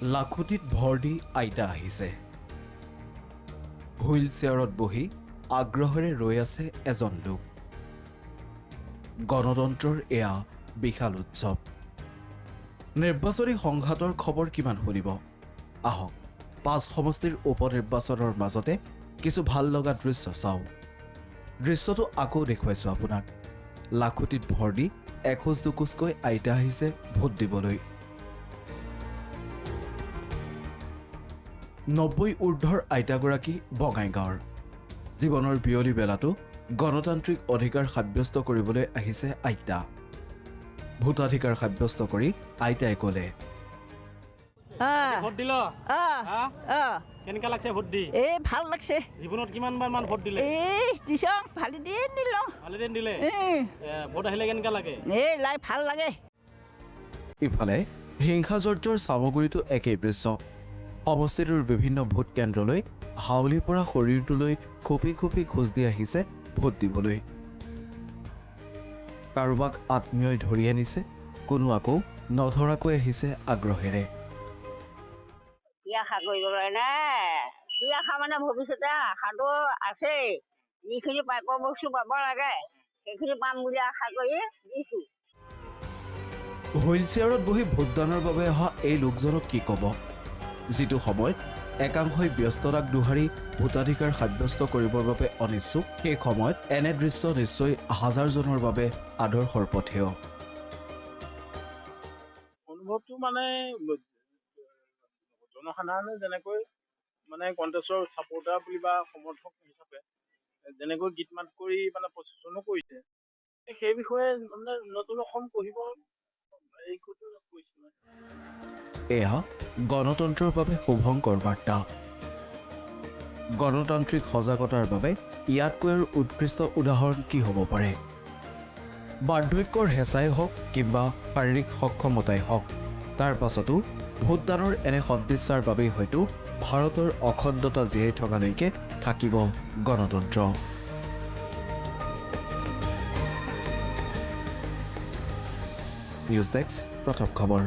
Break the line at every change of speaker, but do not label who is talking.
লাখুটিত ভৰ দি আইতা আহিছে। হুইল চেয়াৰত বহি আগ্ৰহেৰে ৰৈ আছে এজন লোক। গণতন্ত্ৰৰ এয়া বিশাল উৎসৱ। নিৰ্বাচনী সংঘাতৰ খবৰ কিমান শুনিব? আহক 5 সমষ্টিৰ উপনিৰ্বাচনৰ মাজতে কিছু ভাল লগা দৃশ্য চাওঁ। দৃশ্যটো আকৌ দেখুৱাইছোঁ আপোনাক। লাখুটিত ভৰ দি এখোজ দুখোজকৈ আইতা আহিছে ভোট দিবলৈ। 90 ঊৰ্ধৰ আইতাগৰাকী বঙাইগাঁৱৰ। জীৱনৰ বিয়লি বেলাটো গণতান্ত্ৰিক অধিকাৰ সাব্যস্ত কৰিবলৈ আহিছে আইতা। ভোটাধিকাৰ সাব্যস্ত কৰি আইতাই ক'লে,
ভোট দিল কেনেকা লাগছে ভোট দি?
ভাল লাগছে।
জীৱনত কিমানবাৰ মান ভোট দিলে?
ভালে দিন দিল।
ভালে দিন দিলে। ভোট আহিলে কেনেকা লাগে?
ভাল লাগে।
ইফালে হিংসাজৰ্জৰ চামগুৰিতো একেই দৃশ্য। সমষ্টিটোৰ বিভিন্ন ভোট কেন্দ্ৰলৈ হাউলিৰ পৰা শৰীৰটোলৈ খপি খপি খোজ দি আহিছে ভোট দিবলৈ। কাৰোবাক আত্মীয়ই ধৰি আনিছে, কোনো আকৌ নধৰাকৈ আহিছে আগ্ৰহেৰে।
কি আশা কৰিবলৈ নাই, কি আশা মানে ভৱিষ্যতে আশাটো আছেই। যিখিনি প্ৰাপ্য বস্তু পাব লাগে সেইখিনি পাম বুলি আশা কৰি দিছো।
হুইল চেয়াৰত বহি ভোটদানৰ বাবে অহা এই লোকজনক কি ক'ব? যিটো সময়ত একাংশই ব্যস্ততাক দোহাৰি ভোটাধিকাৰ সাব্যস্ত কৰিবৰ বাবে অনিচ্ছুক, সেই সময়ত এনে দৃশ্য নিশ্চয় হাজাৰজনৰ বাবে আদৰ্শৰ পথেয়।
অনুভৱটো মানে জনসাধাৰণে যেনেকৈ মানে কণ্টেষ্টৰ ছাপৰ্টাৰ বুলি বা সমৰ্থক হিচাপে যেনেকৈ গীত মাত কৰি মানে প্ৰচেছনো কৰিছে, সেই বিষয়ে মানে নতুন অসম পঢ়িব এই কথা কৈছিল।
এয়া গণতন্ত্ৰৰ বাবে শুভংকৰ বাৰ্তা। গণতান্ত্ৰিক সজাগতাৰ বাবে ইয়াতকৈ আৰু উৎকৃষ্ট উদাহৰণ কি হ'ব পাৰে? বাৰ্ধক্যৰ হেঁচাই হওক কিংবা শাৰীৰিক সক্ষমতাই হওক, তাৰ পাছতো ভোটদানৰ এনে সদিচ্ছাৰ বাবেই হয়তো ভাৰতৰ অখণ্ডতা জীয়াই থকালৈকে থাকিব গণতন্ত্ৰ। নিউজ ডেস্ক, প্ৰথম খবৰ।